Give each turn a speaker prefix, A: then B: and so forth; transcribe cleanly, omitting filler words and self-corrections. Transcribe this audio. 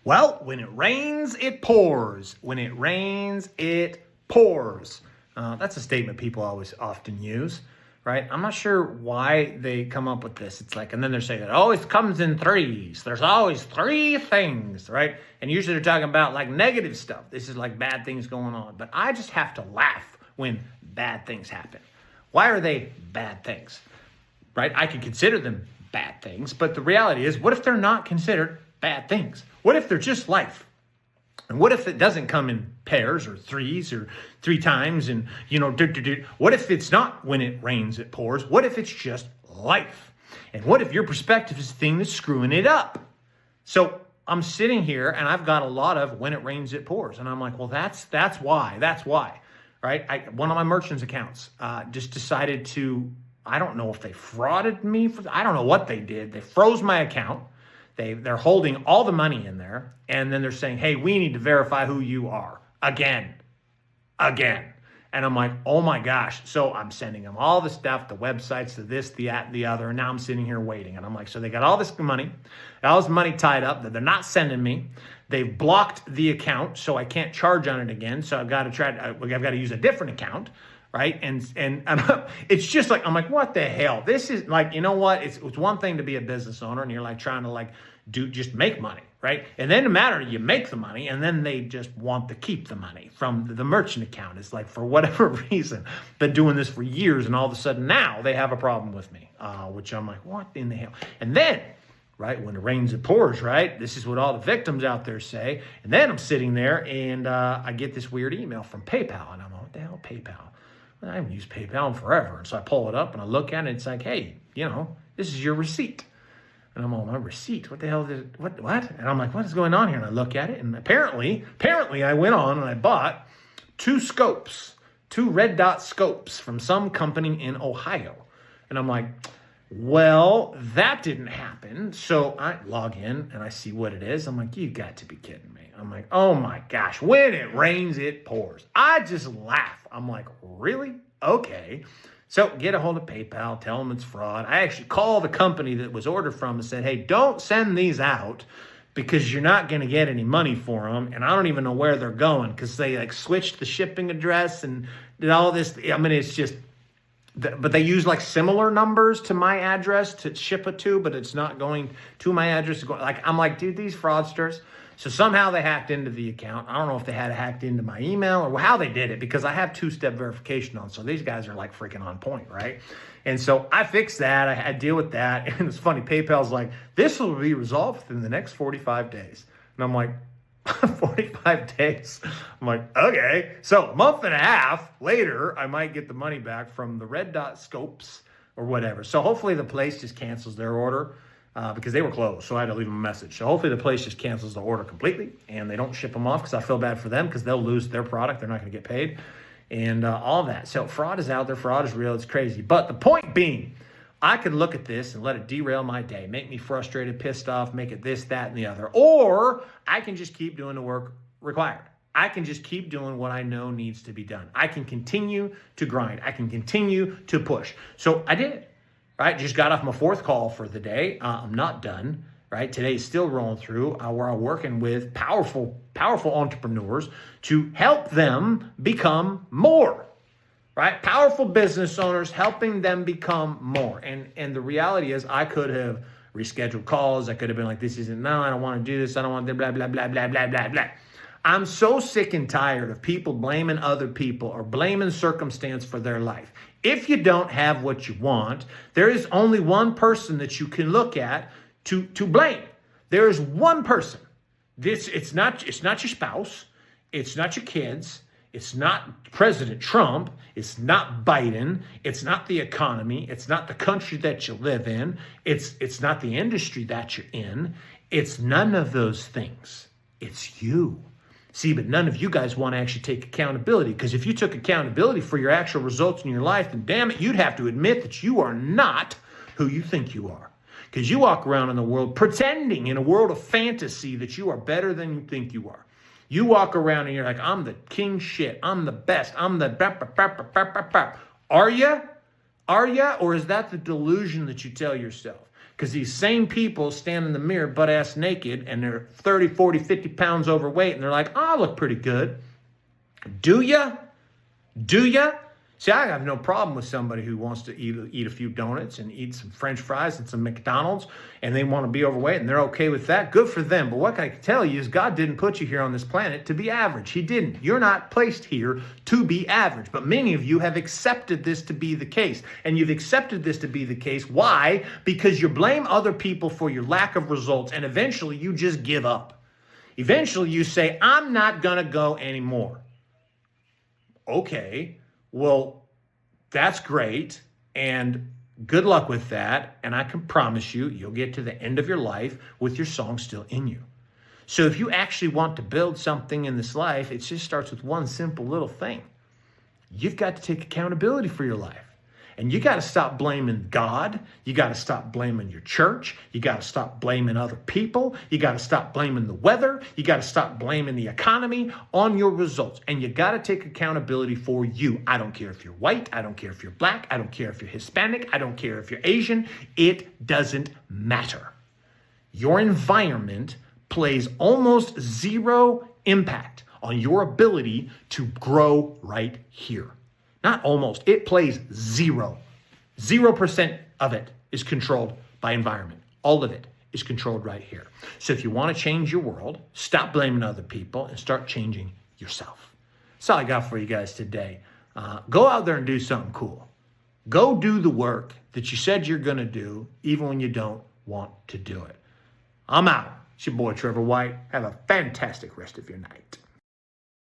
A: Well, when it rains, it pours. When it rains, it pours. That's a statement people always often use, right? I'm not sure why they come up with this. It's like, and then they're saying it always comes in threes. There's always three things, right? And usually they're talking about like negative stuff. This is like bad things going on. But I just have to laugh when bad things happen. Why are they bad things, right? I can consider them bad things, but the reality is, what if they're not considered bad things? What if they're just life? And what if it doesn't come in pairs or threes or three times? And, what if it's not when it rains, it pours? What if it's just life? And what if your perspective is the thing that's screwing it up? So I'm sitting here and I've got a lot of when it rains, it pours. And I'm like, well, that's why, right? One of my merchants accounts just decided to, I don't know if they frauded me. I don't know what they did. They froze my account. They're holding all the money in there, and then they're saying, hey, we need to verify who you are again. And I'm like, oh my gosh. So I'm sending them all the stuff, the websites, the this, the that, the other, and now I'm sitting here waiting. And I'm like, so they got all this money tied up that they're not sending me. They've blocked the account, so I can't charge on it again. So I've got to use a different account. Right. And it's just like, I'm like, what the hell? This is like, you know what? It's one thing to be a business owner and you're like trying to just make money. Right. And then no matter you make the money and then they just want to keep the money from the merchant account. It's like, for whatever reason, been doing this for years. And all of a sudden now they have a problem with me, which I'm like, what in the hell? And then, right, when it rains, it pours, right? This is what all the victims out there say. And then I'm sitting there and I get this weird email from PayPal. And I'm like, what the hell, PayPal? I haven't used PayPal in forever. And so I pull it up and I look at it. It's like, hey, this is your receipt. And I'm on my receipt. What the hell what? And I'm like, what is going on here? And I look at it. And apparently I went on and I bought two red dot scopes from some company in Ohio. And I'm like, well, that didn't happen. So I log in and I see what it is. I'm like, you got to be kidding me. I'm like, oh my gosh, when it rains, it pours. I just laugh. I'm like, really? Okay. So get a hold of PayPal, tell them it's fraud. I actually call the company that was ordered from and said, hey, don't send these out because you're not going to get any money for them. And I don't even know where they're going because they switched the shipping address and did all this. I mean, it's just, but they use similar numbers to my address to ship it to, but it's not going to my address. I'm like, dude, these fraudsters. So somehow they hacked into the account. I don't know if they had hacked into my email or how they did it because I have two-step verification on. So these guys are freaking on point, right? And so I fixed that. I deal with that. And it's funny. PayPal's like, this will be resolved within the next 45 days. And I'm like, 45 days? I'm like, okay. So a month and a half later, I might get the money back from the red dot scopes or whatever. So hopefully the place just cancels their order. Because they were closed, so I had to leave them a message. So hopefully the place just cancels the order completely and they don't ship them off because I feel bad for them because they'll lose their product. They're not going to get paid and all of that. So fraud is out there. Fraud is real. It's crazy. But the point being, I could look at this and let it derail my day, make me frustrated, pissed off, make it this, that, and the other. Or I can just keep doing the work required. I can just keep doing what I know needs to be done. I can continue to grind. I can continue to push. So I did. Right, just got off my fourth call for the day. I'm not done. Right, today's still rolling through. Where I'm working with powerful entrepreneurs to help them become more. Right, powerful business owners, helping them become more. And the reality is, I could have rescheduled calls. I could have been like, "This isn't. No, I don't want to do this. I don't want to blah blah blah blah blah blah blah." I'm so sick and tired of people blaming other people or blaming circumstance for their life. If you don't have what you want, there is only one person that you can look at to blame. There is one person. It's not your spouse. It's not your kids. It's not President Trump. It's not Biden. It's not the economy. It's not the country that you live in. It's not the industry that you're in. It's none of those things. It's you. See, but none of you guys want to actually take accountability, because if you took accountability for your actual results in your life, then damn it, you'd have to admit that you are not who you think you are. Because you walk around in the world pretending in a world of fantasy that you are better than you think you are. You walk around and you're like, I'm the king shit. I'm the best. I'm the... Are you? Are you? Or is that the delusion that you tell yourself? Because these same people stand in the mirror butt-ass naked and they're 30, 40, 50 pounds overweight and they're like, oh, I look pretty good. Do ya? Do ya? See, I have no problem with somebody who wants to eat a few donuts and eat some French fries and some McDonald's and they want to be overweight and they're okay with that. Good for them. But what I can tell you is God didn't put you here on this planet to be average. He didn't. You're not placed here to be average. But many of you have accepted this to be the case. And you've accepted this to be the case. Why? Because you blame other people for your lack of results and eventually you just give up. Eventually you say, I'm not going to go anymore. Okay. Well, that's great, and good luck with that, and I can promise you, you'll get to the end of your life with your song still in you. So if you actually want to build something in this life, it just starts with one simple little thing. You've got to take accountability for your life. And you got to stop blaming God. You got to stop blaming your church. You got to stop blaming other people. You got to stop blaming the weather. You got to stop blaming the economy on your results. And you got to take accountability for you. I don't care if you're white. I don't care if you're black. I don't care if you're Hispanic. I don't care if you're Asian. It doesn't matter. Your environment plays almost zero impact on your ability to grow right here. Not almost, it plays zero. 0% of it is controlled by environment. All of it is controlled right here. So if you want to change your world, stop blaming other people and start changing yourself. That's all I got for you guys today. Go out there and do something cool. Go do the work that you said you're going to do, even when you don't want to do it. I'm out. It's your boy, Trevor White. Have a fantastic rest of your night.